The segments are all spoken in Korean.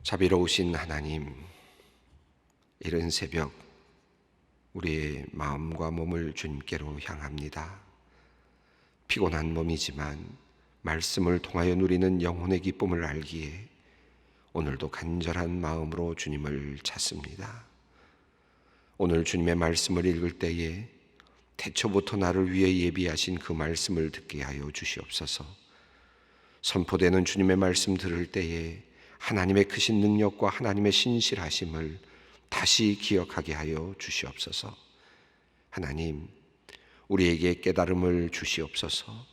자비로우신 하나님, 이른 새벽 우리의 마음과 몸을 주님께로 향합니다. 피곤한 몸이지만 말씀을 통하여 누리는 영혼의 기쁨을 알기에 오늘도 간절한 마음으로 주님을 찾습니다. 오늘 주님의 말씀을 읽을 때에 태초부터 나를 위해 예비하신 그 말씀을 듣게 하여 주시옵소서. 선포되는 주님의 말씀 들을 때에 하나님의 크신 능력과 하나님의 신실하심을 다시 기억하게 하여 주시옵소서. 하나님, 우리에게 깨달음을 주시옵소서.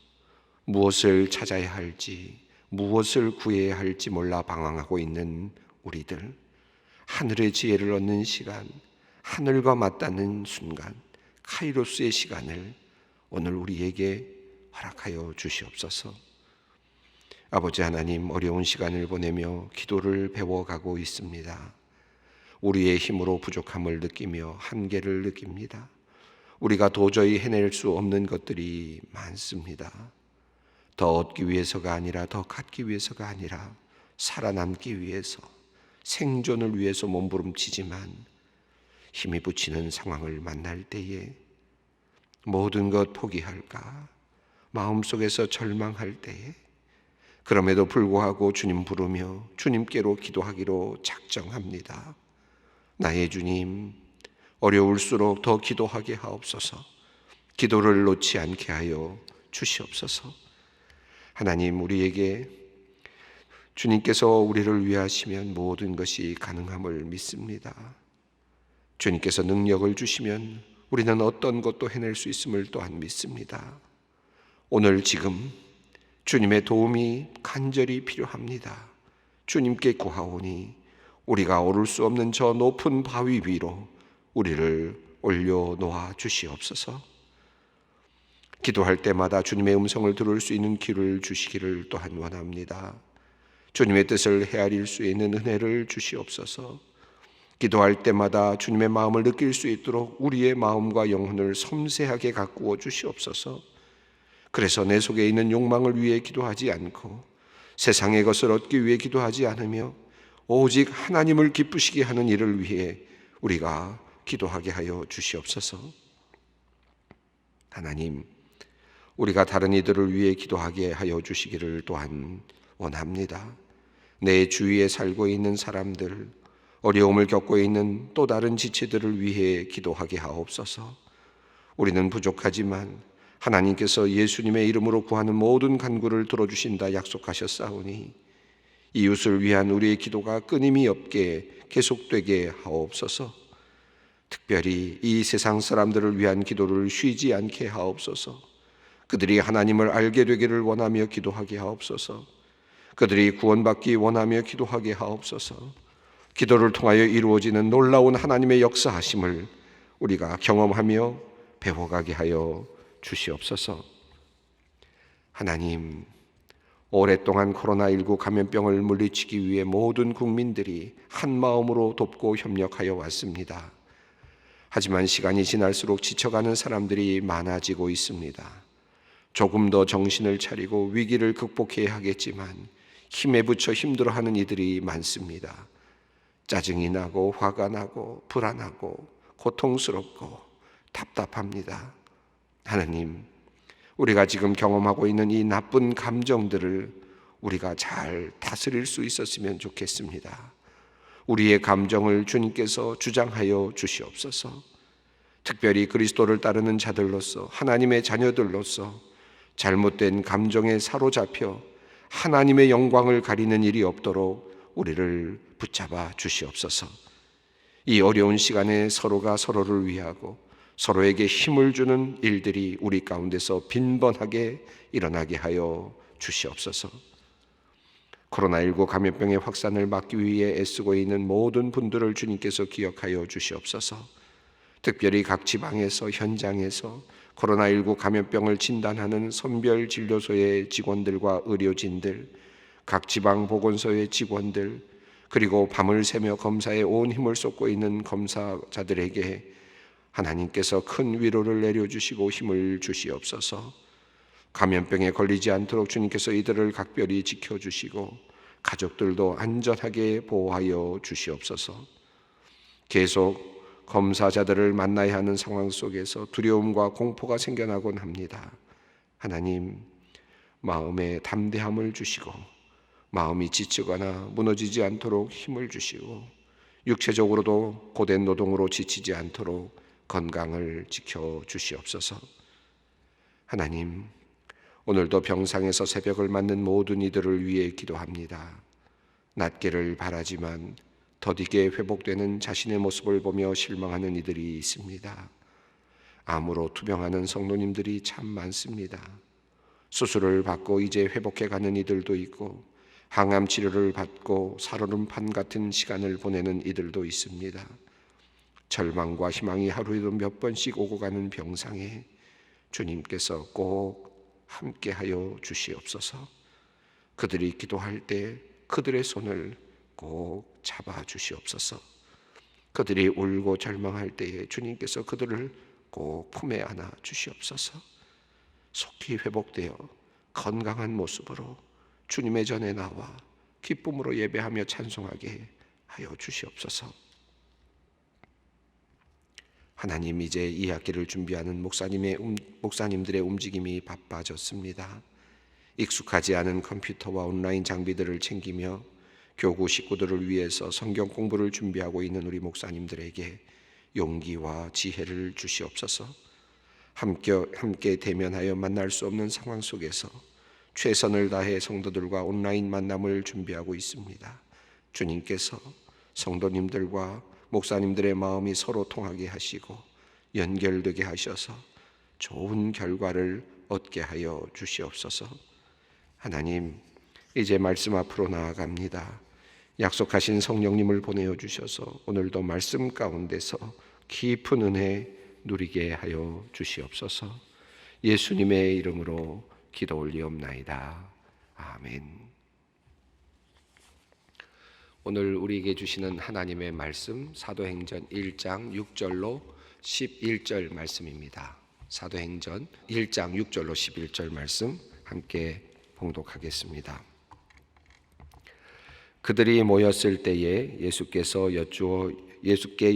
무엇을 찾아야 할지, 무엇을 구해야 할지 몰라 방황하고 있는 우리들, 하늘의 지혜를 얻는 시간, 하늘과 맞닿는 순간, 카이로스의 시간을 오늘 우리에게 허락하여 주시옵소서. 아버지 하나님, 어려운 시간을 보내며 기도를 배워가고 있습니다. 우리의 힘으로 부족함을 느끼며 한계를 느낍니다. 우리가 도저히 해낼 수 없는 것들이 많습니다. 더 얻기 위해서가 아니라, 더 갖기 위해서가 아니라 살아남기 위해서, 생존을 위해서 몸부림치지만 힘이 붙이는 상황을 만날 때에 모든 것 포기할까 마음속에서 절망할 때에 그럼에도 불구하고 주님 부르며 주님께로 기도하기로 작정합니다. 나의 주님, 어려울수록 더 기도하게 하옵소서. 기도를 놓지 않게 하여 주시옵소서. 하나님, 우리에게 주님께서 우리를 위하시면 모든 것이 가능함을 믿습니다. 주님께서 능력을 주시면 우리는 어떤 것도 해낼 수 있음을 또한 믿습니다. 오늘 지금 주님의 도움이 간절히 필요합니다. 주님께 구하오니 우리가 오를 수 없는 저 높은 바위 위로 우리를 올려놓아 주시옵소서. 기도할 때마다 주님의 음성을 들을 수 있는 귀를 주시기를 또한 원합니다. 주님의 뜻을 헤아릴 수 있는 은혜를 주시옵소서. 기도할 때마다 주님의 마음을 느낄 수 있도록 우리의 마음과 영혼을 섬세하게 가꾸어 주시옵소서. 그래서 내 속에 있는 욕망을 위해 기도하지 않고 세상의 것을 얻기 위해 기도하지 않으며 오직 하나님을 기쁘시게 하는 일을 위해 우리가 기도하게 하여 주시옵소서. 하나님, 우리가 다른 이들을 위해 기도하게 하여 주시기를 또한 원합니다. 내 주위에 살고 있는 사람들, 어려움을 겪고 있는 또 다른 지체들을 위해 기도하게 하옵소서. 우리는 부족하지만 하나님께서 예수님의 이름으로 구하는 모든 간구를 들어주신다 약속하셨사오니 이웃을 위한 우리의 기도가 끊임이 없게 계속되게 하옵소서. 특별히 이 세상 사람들을 위한 기도를 쉬지 않게 하옵소서. 그들이 하나님을 알게 되기를 원하며 기도하게 하옵소서. 그들이 구원받기 원하며 기도하게 하옵소서. 기도를 통하여 이루어지는 놀라운 하나님의 역사하심을 우리가 경험하며 배워가게 하여 주시옵소서. 하나님, 오랫동안 코로나19 감염병을 물리치기 위해 모든 국민들이 한 마음으로 돕고 협력하여 왔습니다. 하지만 시간이 지날수록 지쳐가는 사람들이 많아지고 있습니다. 조금 더 정신을 차리고 위기를 극복해야 하겠지만 힘에 부쳐 힘들어하는 이들이 많습니다. 짜증이 나고 화가 나고 불안하고 고통스럽고 답답합니다. 하나님, 우리가 지금 경험하고 있는 이 나쁜 감정들을 우리가 잘 다스릴 수 있었으면 좋겠습니다. 우리의 감정을 주님께서 주장하여 주시옵소서. 특별히 그리스도를 따르는 자들로서, 하나님의 자녀들로서 잘못된 감정에 사로잡혀 하나님의 영광을 가리는 일이 없도록 우리를 붙잡아 주시옵소서. 이 어려운 시간에 서로가 서로를 위하고 서로에게 힘을 주는 일들이 우리 가운데서 빈번하게 일어나게 하여 주시옵소서. 코로나19 감염병의 확산을 막기 위해 애쓰고 있는 모든 분들을 주님께서 기억하여 주시옵소서. 특별히 각 지방에서, 현장에서 코로나19 감염병을 진단하는 선별진료소의 직원들과 의료진들, 각 지방 보건소의 직원들, 그리고 밤을 새며 검사에 온 힘을 쏟고 있는 검사자들에게 하나님께서 큰 위로를 내려주시고 힘을 주시옵소서. 감염병에 걸리지 않도록 주님께서 이들을 각별히 지켜주시고 가족들도 안전하게 보호하여 주시옵소서. 계속 검사자들을 만나야 하는 상황 속에서 두려움과 공포가 생겨나곤 합니다. 하나님, 마음에 담대함을 주시고 마음이 지치거나 무너지지 않도록 힘을 주시고 육체적으로도 고된 노동으로 지치지 않도록 건강을 지켜 주시옵소서. 하나님, 오늘도 병상에서 새벽을 맞는 모든 이들을 위해 기도합니다. 낫기를 바라지만 더디게 회복되는 자신의 모습을 보며 실망하는 이들이 있습니다. 암으로 투병하는 성도님들이 참 많습니다. 수술을 받고 이제 회복해가는 이들도 있고 항암 치료를 받고 살얼음판 같은 시간을 보내는 이들도 있습니다. 절망과 희망이 하루에도 몇 번씩 오고 가는 병상에 주님께서 꼭 함께하여 주시옵소서. 그들이 기도할 때 그들의 손을 꼭 잡아 주시옵소서. 그들이 울고 절망할 때에 주님께서 그들을 꼭 품에 안아 주시옵소서. 속히 회복되어 건강한 모습으로 주님의 전에 나와 기쁨으로 예배하며 찬송하게 하여 주시옵소서. 하나님, 이제 이 학기를 준비하는 목사님들의 움직임이 바빠졌습니다. 익숙하지 않은 컴퓨터와 온라인 장비들을 챙기며 교구 식구들을 위해서 성경 공부를 준비하고 있는 우리 목사님들에게 용기와 지혜를 주시옵소서. 함께 대면하여 만날 수 없는 상황 속에서 최선을 다해 성도들과 온라인 만남을 준비하고 있습니다. 주님께서 성도님들과 목사님들의 마음이 서로 통하게 하시고 연결되게 하셔서 좋은 결과를 얻게 하여 주시옵소서. 하나님, 이제 말씀 앞으로 나아갑니다. 약속하신 성령님을 보내어 주셔서 오늘도 말씀 가운데서 깊은 은혜 누리게 하여 주시옵소서. 예수님의 이름으로 기도 올리옵나이다. 아멘. 오늘 우리에게 주시는 하나님의 말씀 사도행전 1장 6절로 11절 말씀입니다. 사도행전 1장 6절로 11절 말씀 함께 봉독하겠습니다. 그들이 모였을 때에 예수께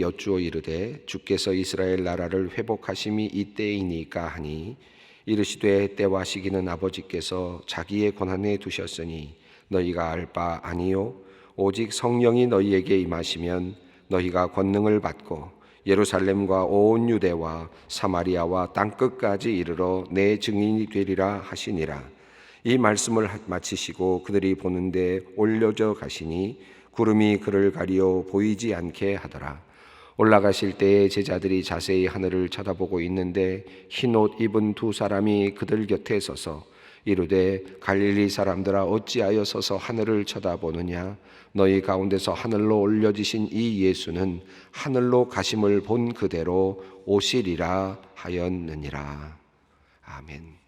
여쭈어 이르되 주께서 이스라엘 나라를 회복하심이 이때이니까 하니 이르시되 때와 시기는 아버지께서 자기의 권한에 두셨으니 너희가 알 바 아니요 오직 성령이 너희에게 임하시면 너희가 권능을 받고 예루살렘과 온 유대와 사마리아와 땅끝까지 이르러 내 증인이 되리라 하시니라. 이 말씀을 마치시고 그들이 보는데 올려져 가시니 구름이 그를 가리어 보이지 않게 하더라. 올라가실 때에 제자들이 자세히 하늘을 쳐다보고 있는데 흰옷 입은 두 사람이 그들 곁에 서서 이르되 갈릴리 사람들아 어찌하여 서서 하늘을 쳐다보느냐. 너희 가운데서 하늘로 올려지신 이 예수는 하늘로 가심을 본 그대로 오시리라 하였느니라. 아멘.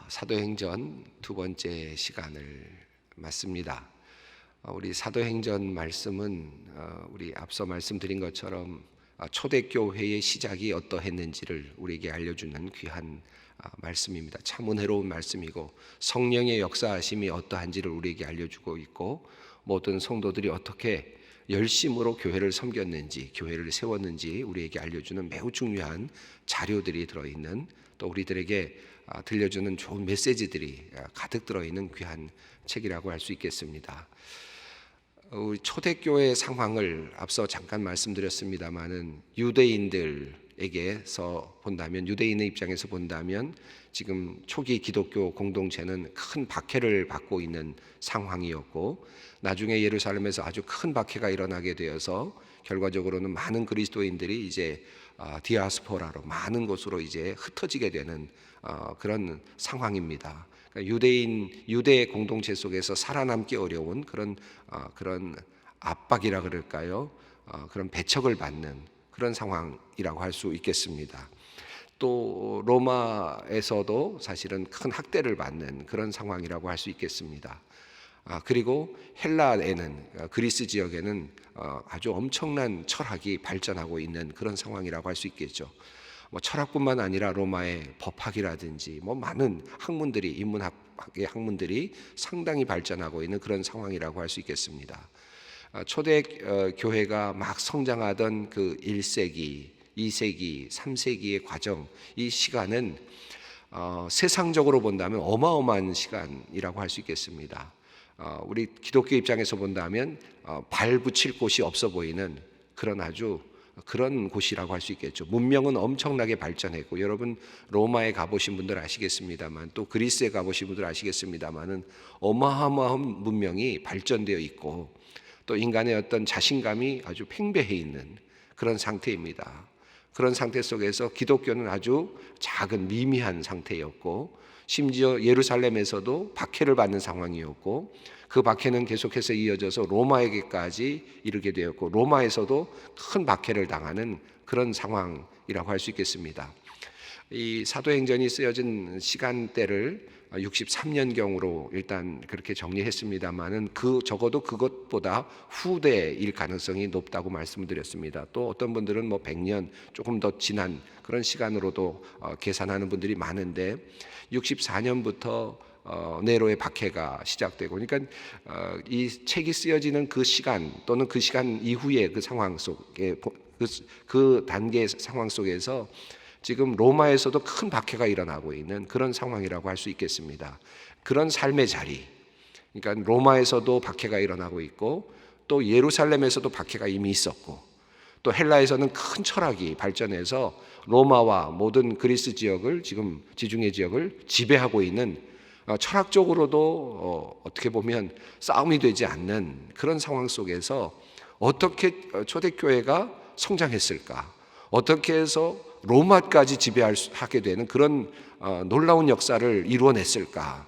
사도행전 두 번째 시간을 맞습니다. 우리 사도행전 말씀은 우리 앞서 말씀드린 것처럼 초대교회의 시작이 어떠했는지를 우리에게 알려주는 귀한 말씀입니다. 참 은혜로운 말씀이고 성령의 역사하심이 어떠한지를 우리에게 알려주고 있고 모든 성도들이 어떻게 열심으로 교회를 섬겼는지 교회를 세웠는지 우리에게 알려주는 매우 중요한 자료들이 들어있는 또 우리들에게 들려주는 좋은 메시지들이 가득 들어있는 귀한 책이라고 할 수 있겠습니다. 우리 초대교회의 상황을 앞서 잠깐 말씀드렸습니다마는 유대인들에게서 본다면 유대인의 입장에서 본다면 지금 초기 기독교 공동체는 큰 박해를 받고 있는 상황이었고 나중에 예루살렘에서 아주 큰 박해가 일어나게 되어서 결과적으로는 많은 그리스도인들이 이제 디아스포라로 많은 곳으로 이제 흩어지게 되는 그런 상황입니다. 유대 공동체 속에서 살아남기 어려운 그런 압박이라 그럴까요? 그런 배척을 받는 그런 상황이라고 할 수 있겠습니다. 또 로마에서도 사실은 큰 학대를 받는 그런 상황이라고 할 수 있겠습니다. 그리고 헬라에는 그리스 지역에는 아주 엄청난 철학이 발전하고 있는 그런 상황이라고 할 수 있겠죠. 철학뿐만 아니라 로마의 법학이라든지 많은 학문들이 인문학 학문들이 상당히 발전하고 있는 그런 상황이라고 할 수 있겠습니다. 초대 교회가 막 성장하던 그 1세기, 2세기, 3세기의 과정, 이 시간은 세상적으로 본다면 어마어마한 시간이라고 할 수 있겠습니다. 우리 기독교 입장에서 본다면 발 붙일 곳이 없어 보이는 그런 곳이라고 할 수 있겠죠. 문명은 엄청나게 발전했고, 여러분 로마에 가보신 분들 아시겠습니다만, 또 그리스에 가보신 분들 아시겠습니다만은 어마어마한 문명이 발전되어 있고, 또 인간의 어떤 자신감이 아주 팽배해 있는 그런 상태입니다. 그런 상태 속에서 기독교는 아주 작은 미미한 상태였고, 심지어 예루살렘에서도 박해를 받는 상황이었고, 그 박해는 계속해서 이어져서 로마에게까지 이르게 되었고, 로마에서도 큰 박해를 당하는 그런 상황이라고 할 수 있겠습니다. 이 사도행전이 쓰여진 시간대를 63년경으로 일단 그렇게 정리했습니다만은 적어도 그것보다 후대일 가능성이 높다고 말씀을 드렸습니다. 또 어떤 분들은 100년 조금 더 지난 그런 시간으로도 계산하는 분들이 많은데, 64년부터 네로의 박해가 시작되고, 그러니까 이 책이 쓰여지는 그 시간 또는 그 시간 이후의 그 상황 속에, 그 단계의 상황 속에서 지금 로마에서도 큰 박해가 일어나고 있는 그런 상황이라고 할 수 있겠습니다. 그런 삶의 자리, 그러니까 로마에서도 박해가 일어나고 있고, 또 예루살렘에서도 박해가 이미 있었고, 또 헬라에서는 큰 철학이 발전해서 로마와 모든 그리스 지역을, 지금 지중해 지역을 지배하고 있는, 철학적으로도 어떻게 보면 싸움이 되지 않는 그런 상황 속에서 어떻게 초대교회가 성장했을까, 어떻게 해서 로마까지 지배하게 되는 그런 놀라운 역사를 이루어냈을까,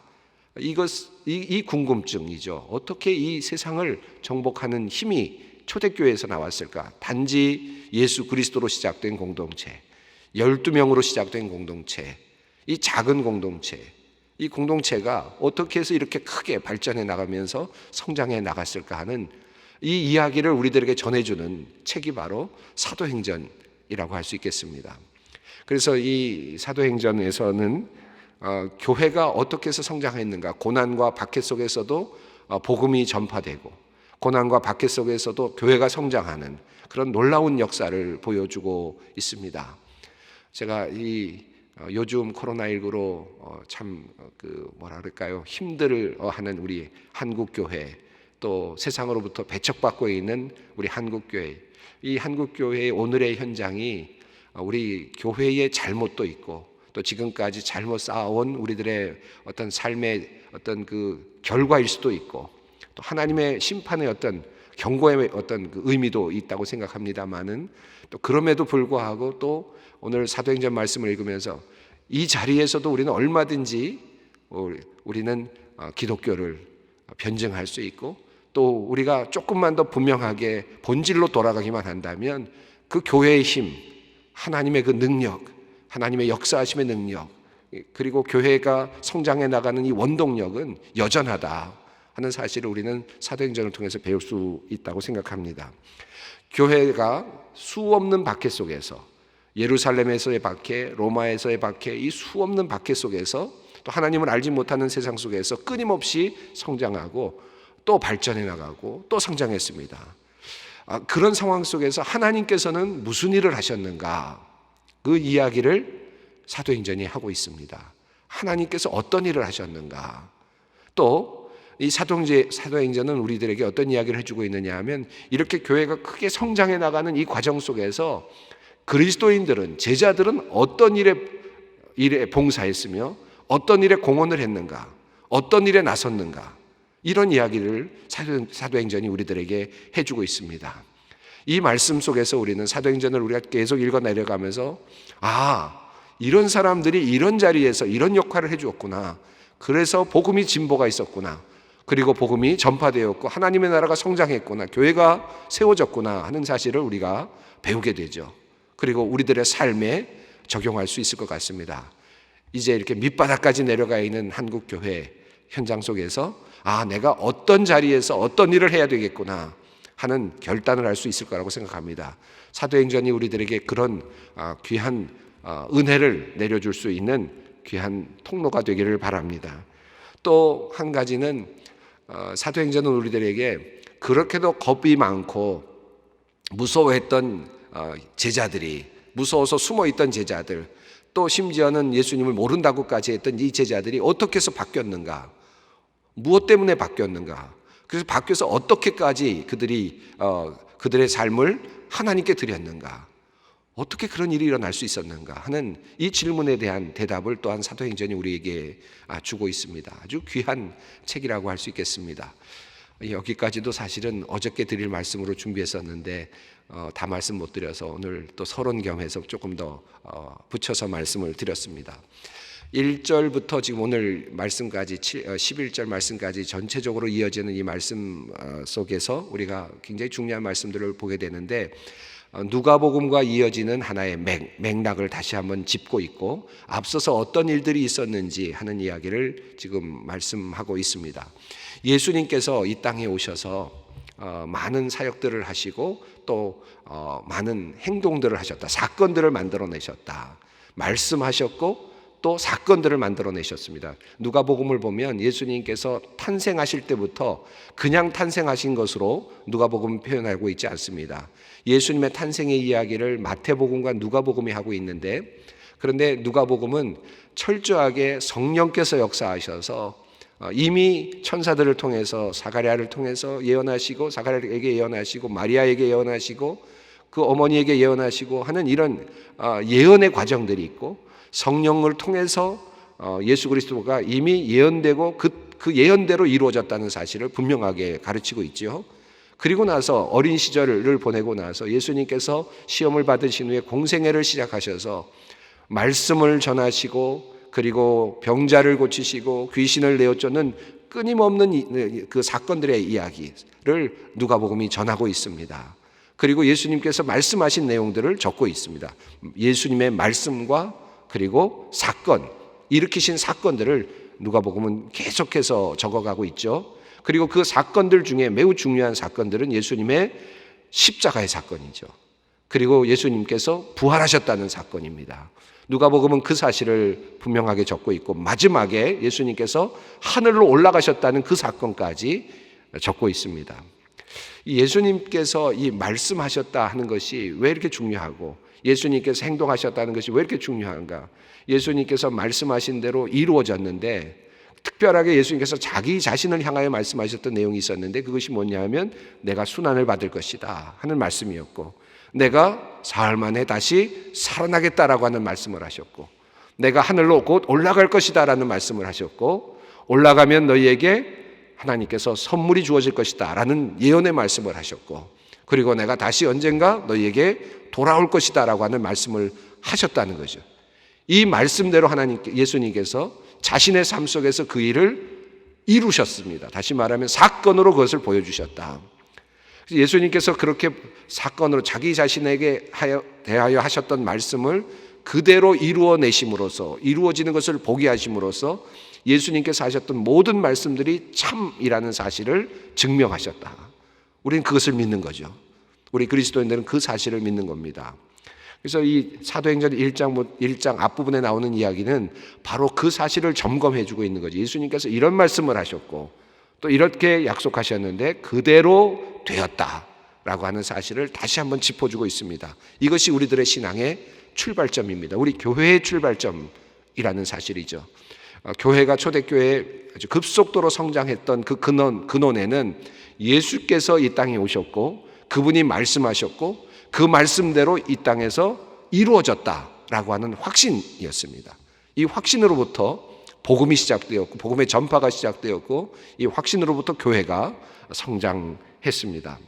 이 궁금증이죠. 어떻게 이 세상을 정복하는 힘이 초대교회에서 나왔을까? 단지 예수 그리스도로 시작된 공동체, 12명으로 시작된 공동체, 이 작은 공동체, 이 공동체가 어떻게 해서 이렇게 크게 발전해 나가면서 성장해 나갔을까 하는 이 이야기를 우리들에게 전해주는 책이 바로 사도행전이라고 할 수 있겠습니다. 그래서 이 사도행전에서는 교회가 어떻게 해서 성장했는가, 고난과 박해 속에서도 복음이 전파되고, 고난과 박해 속에서도 교회가 성장하는 그런 놀라운 역사를 보여주고 있습니다. 제가 요즘 코로나19로 힘들어하는 우리 한국교회, 또 세상으로부터 배척받고 있는 우리 한국교회, 이 한국교회의 오늘의 현장이 우리 교회의 잘못도 있고, 또 지금까지 잘못 쌓아온 우리들의 어떤 삶의 어떤 그 결과일 수도 있고, 또 하나님의 심판의 어떤 경고의 어떤 그 의미도 있다고 생각합니다만은, 또 그럼에도 불구하고 또 오늘 사도행전 말씀을 읽으면서 이 자리에서도 우리는 얼마든지 우리는 기독교를 변증할 수 있고, 또 우리가 조금만 더 분명하게 본질로 돌아가기만 한다면 그 교회의 힘, 하나님의 그 능력, 하나님의 역사하심의 능력, 그리고 교회가 성장해 나가는 이 원동력은 여전하다 하는 사실을 우리는 사도행전을 통해서 배울 수 있다고 생각합니다. 교회가 수없는 박해 속에서, 예루살렘에서의 박해, 로마에서의 박해, 이 수없는 박해 속에서, 또 하나님을 알지 못하는 세상 속에서 끊임없이 성장하고 또 발전해 나가고 또 성장했습니다. 그런 상황 속에서 하나님께서는 무슨 일을 하셨는가, 그 이야기를 사도행전이 하고 있습니다. 하나님께서 어떤 일을 하셨는가. 또 이 사도행전은 우리들에게 어떤 이야기를 해주고 있느냐 하면, 이렇게 교회가 크게 성장해 나가는 이 과정 속에서 그리스도인들은, 제자들은 어떤 일에 봉사했으며 어떤 일에 공헌을 했는가, 어떤 일에 나섰는가, 이런 이야기를 사도행전이 우리들에게 해주고 있습니다. 이 말씀 속에서 우리는 사도행전을 우리가 계속 읽어 내려가면서, 이런 사람들이 이런 자리에서 이런 역할을 해주었구나, 그래서 복음이 진보가 있었구나, 그리고 복음이 전파되었고 하나님의 나라가 성장했구나, 교회가 세워졌구나 하는 사실을 우리가 배우게 되죠. 그리고 우리들의 삶에 적용할 수 있을 것 같습니다. 이제 이렇게 밑바닥까지 내려가 있는 한국교회 현장 속에서 내가 어떤 자리에서 어떤 일을 해야 되겠구나 하는 결단을 할 수 있을 거라고 생각합니다. 사도행전이 우리들에게 그런 귀한 은혜를 내려줄 수 있는 귀한 통로가 되기를 바랍니다. 또 한 가지는 사도행전은 우리들에게 그렇게도 겁이 많고 무서워했던 제자들이, 무서워서 숨어있던 제자들, 또 심지어는 예수님을 모른다고까지 했던 이 제자들이 어떻게 해서 바뀌었는가, 무엇 때문에 바뀌었는가, 그래서 바뀌어서 어떻게까지 그들의 삶을 하나님께 드렸는가, 어떻게 그런 일이 일어날 수 있었는가 하는 이 질문에 대한 대답을 또한 사도행전이 우리에게 주고 있습니다. 아주 귀한 책이라고 할 수 있겠습니다. 여기까지도 사실은 어저께 드릴 말씀으로 준비했었는데 다 말씀 못 드려서 오늘 또 서론 겸해서 조금 더 붙여서 말씀을 드렸습니다. 1절부터 지금 오늘 말씀까지 11절 말씀까지 전체적으로 이어지는 이 말씀 속에서 우리가 굉장히 중요한 말씀들을 보게 되는데, 누가복음과 이어지는 하나의 맥락을 다시 한번 짚고 있고 앞서서 어떤 일들이 있었는지 하는 이야기를 지금 말씀하고 있습니다. 예수님께서 이 땅에 오셔서 많은 사역들을 하시고 또 많은 행동들을 하셨다. 사건들을 만들어내셨다. 말씀하셨고 또 사건들을 만들어내셨습니다. 누가복음을 보면 예수님께서 탄생하실 때부터 그냥 탄생하신 것으로 누가복음 표현하고 있지 않습니다. 예수님의 탄생의 이야기를 마태복음과 누가복음이 하고 있는데, 그런데 누가복음은 철저하게 성령께서 역사하셔서 이미 천사들을 통해서 사가랴를 통해서 예언하시고, 사가랴에게 예언하시고 마리아에게 예언하시고 그 어머니에게 예언하시고 하는 이런 예언의 과정들이 있고, 성령을 통해서 예수 그리스도가 이미 예언되고 그 예언대로 이루어졌다는 사실을 분명하게 가르치고 있죠. 그리고 나서 어린 시절을 보내고 나서 예수님께서 시험을 받으신 후에 공생애를 시작하셔서 말씀을 전하시고, 그리고 병자를 고치시고 귀신을 내어쫓는 끊임없는 그 사건들의 이야기를 누가복음이 전하고 있습니다. 그리고 예수님께서 말씀하신 내용들을 적고 있습니다. 예수님의 말씀과 그리고 사건, 일으키신 사건들을 누가복음은 계속해서 적어가고 있죠. 그리고 그 사건들 중에 매우 중요한 사건들은 예수님의 십자가의 사건이죠. 그리고 예수님께서 부활하셨다는 사건입니다. 누가복음은 그 사실을 분명하게 적고 있고, 마지막에 예수님께서 하늘로 올라가셨다는 그 사건까지 적고 있습니다. 예수님께서 이 말씀하셨다 하는 것이 왜 이렇게 중요하고, 예수님께서 행동하셨다는 것이 왜 이렇게 중요한가? 예수님께서 말씀하신 대로 이루어졌는데, 특별하게 예수님께서 자기 자신을 향하여 말씀하셨던 내용이 있었는데, 그것이 뭐냐면 내가 순환을 받을 것이다 하는 말씀이었고, 내가 사흘 만에 다시 살아나겠다라고 하는 말씀을 하셨고, 내가 하늘로 곧 올라갈 것이다 라는 말씀을 하셨고, 올라가면 너희에게 하나님께서 선물이 주어질 것이다 라는 예언의 말씀을 하셨고, 그리고 내가 다시 언젠가 너희에게 돌아올 것이다 라고 하는 말씀을 하셨다는 거죠. 이 말씀대로 예수님께서 자신의 삶 속에서 그 일을 이루셨습니다. 다시 말하면 사건으로 그것을 보여주셨다. 예수님께서 그렇게 사건으로 자기 자신에게 대하여 하셨던 말씀을 그대로 이루어내심으로써, 이루어지는 것을 보게 하심으로써 예수님께서 하셨던 모든 말씀들이 참이라는 사실을 증명하셨다. 우리는 그것을 믿는 거죠. 우리 그리스도인들은 그 사실을 믿는 겁니다. 그래서 이 사도행전 1장 앞부분에 나오는 이야기는 바로 그 사실을 점검해 주고 있는 거죠. 예수님께서 이런 말씀을 하셨고 또 이렇게 약속하셨는데 그대로 되었다라고 하는 사실을 다시 한번 짚어주고 있습니다. 이것이 우리들의 신앙의 출발점입니다. 우리 교회의 출발점이라는 사실이죠. 교회가 초대교회에 아주 급속도로 성장했던 그 근원에는 예수께서 이 땅에 오셨고 그분이 말씀하셨고 그 말씀대로 이 땅에서 이루어졌다라고 하는 확신이었습니다. 이 확신으로부터 복음이 시작되었고 복음의 전파가 시작되었고 이 확신으로부터 교회가 성장했습니다.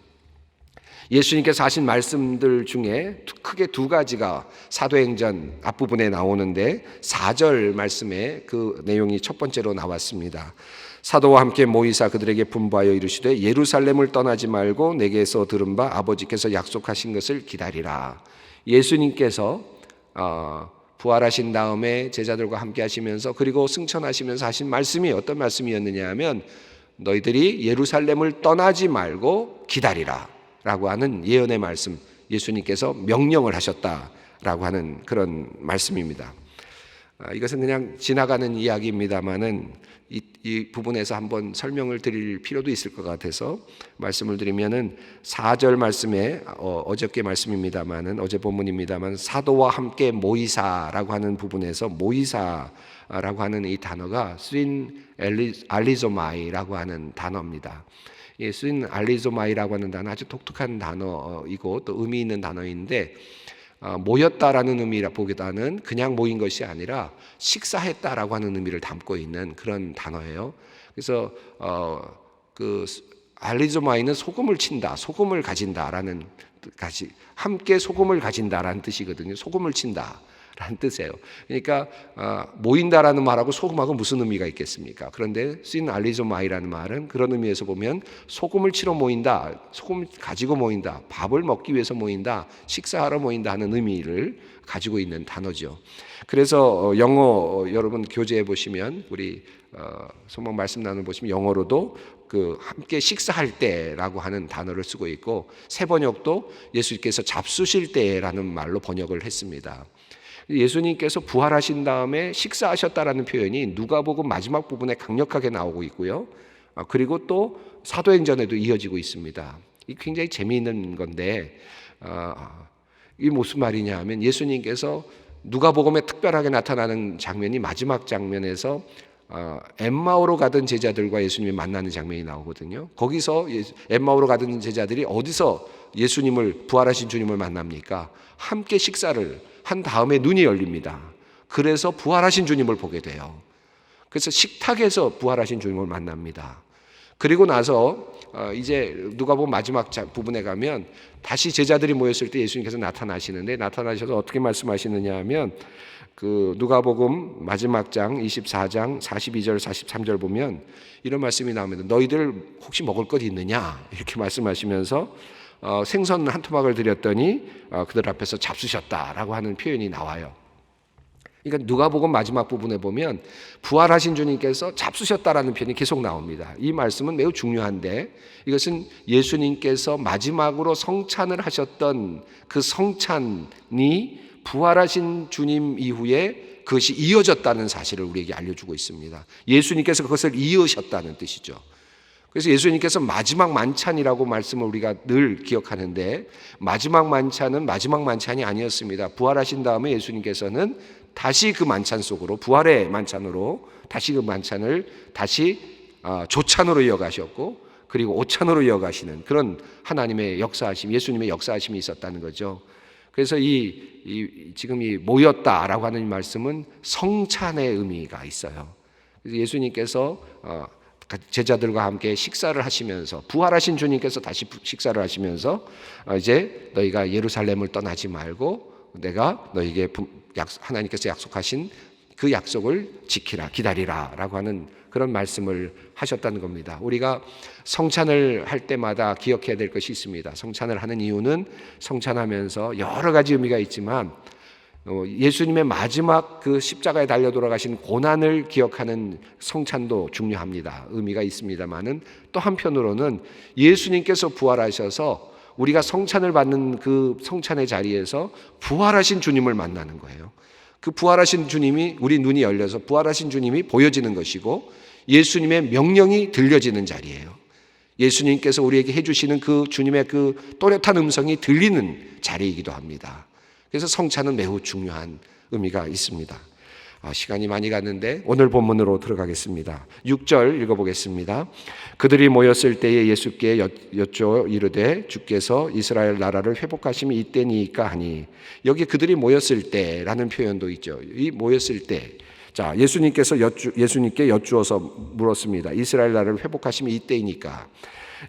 예수님께서 하신 말씀들 중에 크게 두 가지가 사도행전 앞부분에 나오는데 4절 말씀에 그 내용이 첫 번째로 나왔습니다. 사도와 함께 모이사 그들에게 분부하여 이르시되 예루살렘을 떠나지 말고 내게서 들은 바 아버지께서 약속하신 것을 기다리라. 예수님께서 부활하신 다음에 제자들과 함께 하시면서 그리고 승천하시면서 하신 말씀이 어떤 말씀이었느냐 하면 너희들이 예루살렘을 떠나지 말고 기다리라 라고 하는 예언의 말씀, 예수님께서 명령을 하셨다라고 하는 그런 말씀입니다. 이것은 그냥 지나가는 이야기입니다만은 이 부분에서 한번 설명을 드릴 필요도 있을 것 같아서 말씀을 드리면은 4절 말씀에 어저께 말씀입니다만은 어제 본문입니다만 사도와 함께 모이사라고 하는 부분에서 모이사라고 하는 이 단어가 스윈 알리조마이라고 하는 단어입니다. 이 스윈 알리조마이라고 하는 단어 아주 독특한 단어이고 또 의미 있는 단어인데 모였다라는 의미라 보기보다는 그냥 모인 것이 아니라 식사했다라고 하는 의미를 담고 있는 그런 단어예요. 그래서 그 알리조마이는 소금을 친다, 소금을 가진다라는 뜻이 함께 소금을 가진다라는 뜻이거든요. 소금을 친다라는 뜻이에요. 그러니까 모인다라는 말하고 소금하고 무슨 의미가 있겠습니까? 그런데 쓴 알리조마이라는 말은 그런 의미에서 보면 소금을 치러 모인다, 소금을 가지고 모인다, 밥을 먹기 위해서 모인다, 식사하러 모인다 하는 의미를 가지고 있는 단어죠. 그래서 영어 여러분 교재에 보시면 우리 성경 말씀 나눠 보시면 영어로도 그 함께 식사할 때라고 하는 단어를 쓰고 있고 새 번역도 예수님께서 잡수실 때라는 말로 번역을 했습니다. 예수님께서 부활하신 다음에 식사하셨다라는 표현이 누가복음 마지막 부분에 강력하게 나오고 있고요. 그리고 또 사도행전에도 이어지고 있습니다. 이 굉장히 재미있는 건데 이게 무슨 말이냐 하면 예수님께서 누가복음에 특별하게 나타나는 장면이 마지막 장면에서 엠마오로 가던 제자들과 예수님이 만나는 장면이 나오거든요. 거기서 엠마오로 가던 제자들이 어디서 예수님을 부활하신 주님을 만납니까? 함께 식사를 한 다음에 눈이 열립니다. 그래서 부활하신 주님을 보게 돼요. 그래서 식탁에서 부활하신 주님을 만납니다. 그리고 나서 이제 누가복음 마지막 부분에 가면 다시 제자들이 모였을 때 예수님께서 나타나시는데 나타나셔서 어떻게 말씀하시느냐 하면 그 누가복음 마지막 장 24장 42절 43절 보면 이런 말씀이 나옵니다. 너희들 혹시 먹을 것 있느냐 이렇게 말씀하시면서 생선 한 토막을 드렸더니 그들 앞에서 잡수셨다라고 하는 표현이 나와요. 그러니까 누가복음 마지막 부분에 보면 부활하신 주님께서 잡수셨다라는 표현이 계속 나옵니다. 이 말씀은 매우 중요한데 이것은 예수님께서 마지막으로 성찬을 하셨던 그 성찬이 부활하신 주님 이후에 그것이 이어졌다는 사실을 우리에게 알려주고 있습니다. 예수님께서 그것을 이으셨다는 뜻이죠. 그래서 예수님께서 마지막 만찬이라고 말씀을 우리가 늘 기억하는데 마지막 만찬은 마지막 만찬이 아니었습니다. 부활하신 다음에 예수님께서는 다시 그 만찬 속으로 부활의 만찬으로 다시 그 만찬을 다시 조찬으로 이어가셨고 그리고 오찬으로 이어가시는 그런 하나님의 역사하심, 예수님의 역사하심이 있었다는 거죠. 그래서 지금 이 모였다라고 하는 말씀은 성찬의 의미가 있어요. 그래서 예수님께서 제자들과 함께 식사를 하시면서 부활하신 주님께서 다시 식사를 하시면서 이제 너희가 예루살렘을 떠나지 말고 내가 너희에게 하나님께서 약속하신 그 약속을 지키라 기다리라 라고 하는 그런 말씀을 하셨다는 겁니다. 우리가 성찬을 할 때마다 기억해야 될 것이 있습니다. 성찬을 하는 이유는 성찬하면서 여러 가지 의미가 있지만 예수님의 마지막 그 십자가에 달려 돌아가신 고난을 기억하는 성찬도 중요합니다. 의미가 있습니다만은 또 한편으로는 예수님께서 부활하셔서 우리가 성찬을 받는 그 성찬의 자리에서 부활하신 주님을 만나는 거예요. 그 부활하신 주님이 우리 눈이 열려서 부활하신 주님이 보여지는 것이고 예수님의 명령이 들려지는 자리예요. 예수님께서 우리에게 해주시는 그 주님의 그 또렷한 음성이 들리는 자리이기도 합니다. 그래서 성찬은 매우 중요한 의미가 있습니다. 시간이 많이 갔는데 오늘 본문으로 들어가겠습니다. 6절 읽어보겠습니다. 그들이 모였을 때에 예수께 여쭈어 이르되 주께서 이스라엘 나라를 회복하심이 이때니까 하니 여기 그들이 모였을 때라는 표현도 있죠. 이 모였을 때 자 예수님께 여쭈어서 물었습니다. 이스라엘 나라를 회복하심이 이때이니까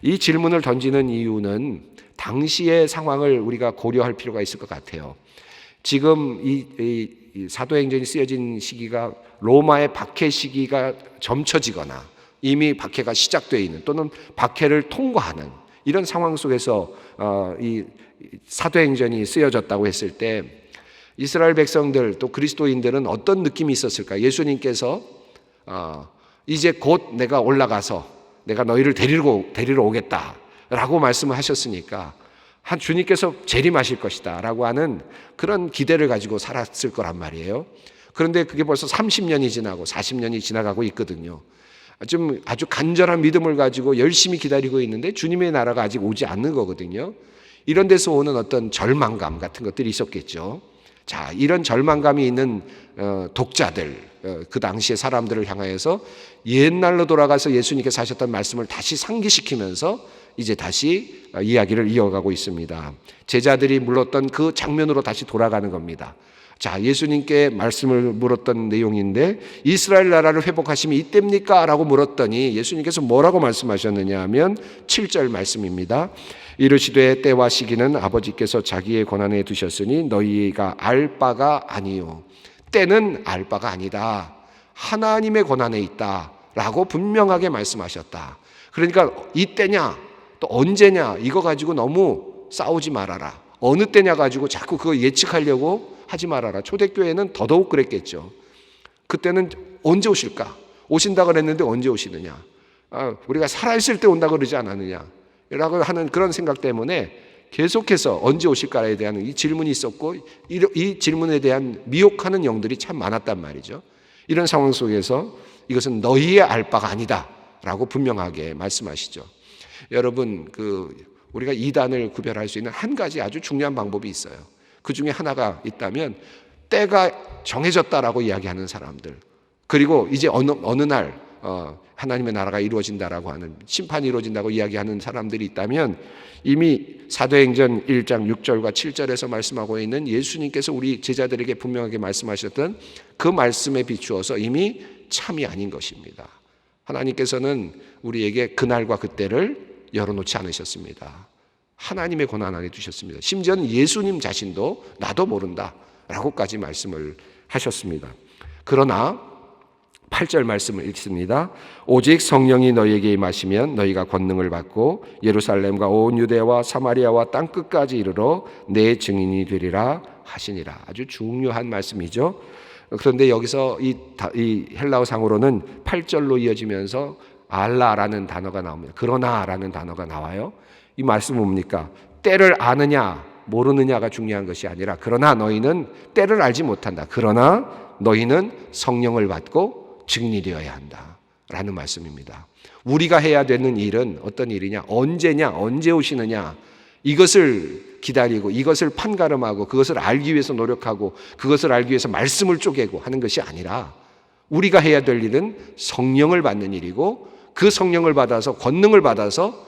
이 질문을 던지는 이유는 당시의 상황을 우리가 고려할 필요가 있을 것 같아요. 지금 이 사도행전이 쓰여진 시기가 로마의 박해 시기가 점쳐지거나 이미 박해가 시작되어 있는 또는 박해를 통과하는 이런 상황 속에서 이 사도행전이 쓰여졌다고 했을 때 이스라엘 백성들 또 그리스도인들은 어떤 느낌이 있었을까? 예수님께서 이제 곧 내가 올라가서 내가 너희를 데리러 오겠다라고 말씀을 하셨으니까 한 주님께서 재림하실 것이다 라고 하는 그런 기대를 가지고 살았을 거란 말이에요. 그런데 그게 벌써 30년이 지나고 40년이 지나가고 있거든요. 좀 아주 간절한 믿음을 가지고 열심히 기다리고 있는데 주님의 나라가 아직 오지 않는 거거든요. 이런 데서 오는 어떤 절망감 같은 것들이 있었겠죠. 자, 이런 절망감이 있는 독자들, 그 당시의 사람들을 향하여서 옛날로 돌아가서 예수님께서 하셨던 말씀을 다시 상기시키면서 이제 다시 이야기를 이어가고 있습니다. 제자들이 물었던 그 장면으로 다시 돌아가는 겁니다. 자, 예수님께 말씀을 물었던 내용인데 이스라엘 나라를 회복하심이 이때입니까? 라고 물었더니 예수님께서 뭐라고 말씀하셨느냐 하면 7절 말씀입니다. 이르시되 때와 시기는 아버지께서 자기의 권한에 두셨으니 너희가 알 바가 아니요. 때는 알 바가 아니다. 하나님의 권한에 있다. 라고 분명하게 말씀하셨다. 그러니까 이때냐 또 언제냐 이거 가지고 너무 싸우지 말아라. 어느 때냐 가지고 자꾸 그거 예측하려고 하지 말아라. 초대교회는 더더욱 그랬겠죠. 그때는 언제 오실까? 오신다 그랬는데 언제 오시느냐? 우리가 살아있을 때 온다 그러지 않았느냐? 라고 하는 그런 생각 때문에 계속해서 언제 오실까에 대한 이 질문이 있었고 이 질문에 대한 미혹하는 영들이 참 많았단 말이죠. 이런 상황 속에서 이것은 너희의 알 바가 아니다 라고 분명하게 말씀하시죠. 여러분, 우리가 이단을 구별할 수 있는 한 가지 아주 중요한 방법이 있어요. 그 중에 하나가 있다면 때가 정해졌다라고 이야기하는 사람들, 그리고 이제 어느 날 하나님의 나라가 이루어진다라고 하는, 심판이 이루어진다고 이야기하는 사람들이 있다면 이미 사도행전 1장 6절과 7절에서 말씀하고 있는 예수님께서 우리 제자들에게 분명하게 말씀하셨던 그 말씀에 비추어서 이미 참이 아닌 것입니다. 하나님께서는 우리에게 그날과 그때를 열어놓지 않으셨습니다. 하나님의 권한 안에 두셨습니다. 심지어는 예수님 자신도 나도 모른다 라고까지 말씀을 하셨습니다. 그러나 8절 말씀을 읽습니다. 오직 성령이 너희에게 임하시면 너희가 권능을 받고 예루살렘과 온 유대와 사마리아와 땅끝까지 이르러 내 증인이 되리라 하시니라. 아주 중요한 말씀이죠. 그런데 여기서 이 헬라어상으로는 8절로 이어지면서 알라라는 단어가 나옵니다. 그러나라는 단어가 나와요. 이 말씀은 뭡니까? 때를 아느냐 모르느냐가 중요한 것이 아니라 그러나 너희는 때를 알지 못한다. 그러나 너희는 성령을 받고 증인이 되어야 한다 라는 말씀입니다. 우리가 해야 되는 일은 어떤 일이냐? 언제냐? 언제 오시느냐? 이것을 기다리고 이것을 판가름하고 그것을 알기 위해서 노력하고 그것을 알기 위해서 말씀을 쪼개고 하는 것이 아니라 우리가 해야 될 일은 성령을 받는 일이고 그 성령을 받아서 권능을 받아서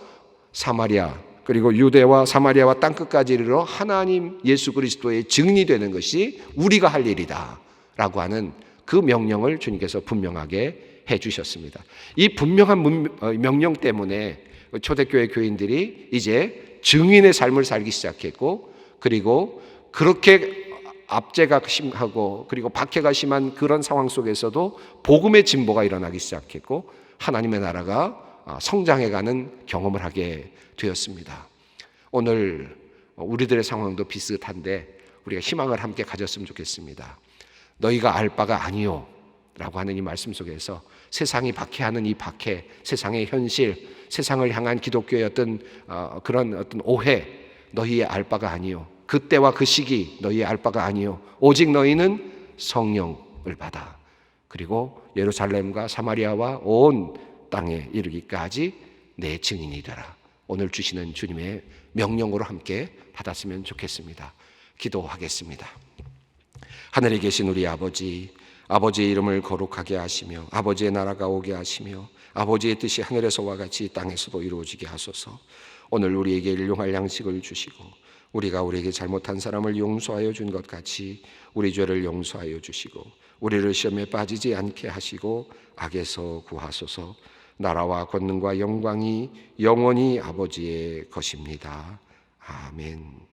사마리아 그리고 유대와 사마리아와 땅끝까지 이르러 하나님 예수 그리스도의 증인이 되는 것이 우리가 할 일이다 라고 하는 그 명령을 주님께서 분명하게 해 주셨습니다. 이 분명한 명령 때문에 초대교회 교인들이 이제 증인의 삶을 살기 시작했고 그리고 그렇게 압제가 심하고 그리고 박해가 심한 그런 상황 속에서도 복음의 진보가 일어나기 시작했고 하나님의 나라가 성장해가는 경험을 하게 되었습니다. 오늘 우리들의 상황도 비슷한데 우리가 희망을 함께 가졌으면 좋겠습니다. 너희가 알 바가 아니요 라고 하는 이 말씀 속에서 세상이 박해하는 이 박해, 세상의 현실, 세상을 향한 기독교의 어떤 그런 어떤 오해, 너희의 알 바가 아니요. 그때와 그 시기 너희의 알 바가 아니요. 오직 너희는 성령을 받아. 그리고 예루살렘과 사마리아와 온 땅에 이르기까지 내 증인이 되라. 오늘 주시는 주님의 명령으로 함께 받았으면 좋겠습니다. 기도하겠습니다. 하늘에 계신 우리 아버지, 아버지의 이름을 거룩하게 하시며 아버지의 나라가 오게 하시며 아버지의 뜻이 하늘에서와 같이 땅에서도 이루어지게 하소서. 오늘 우리에게 일용할 양식을 주시고 우리가 우리에게 잘못한 사람을 용서하여 준 것 같이 우리 죄를 용서하여 주시고 우리를 시험에 빠지지 않게 하시고 악에서 구하소서. 나라와 권능과 영광이 영원히 아버지의 것입니다. 아멘.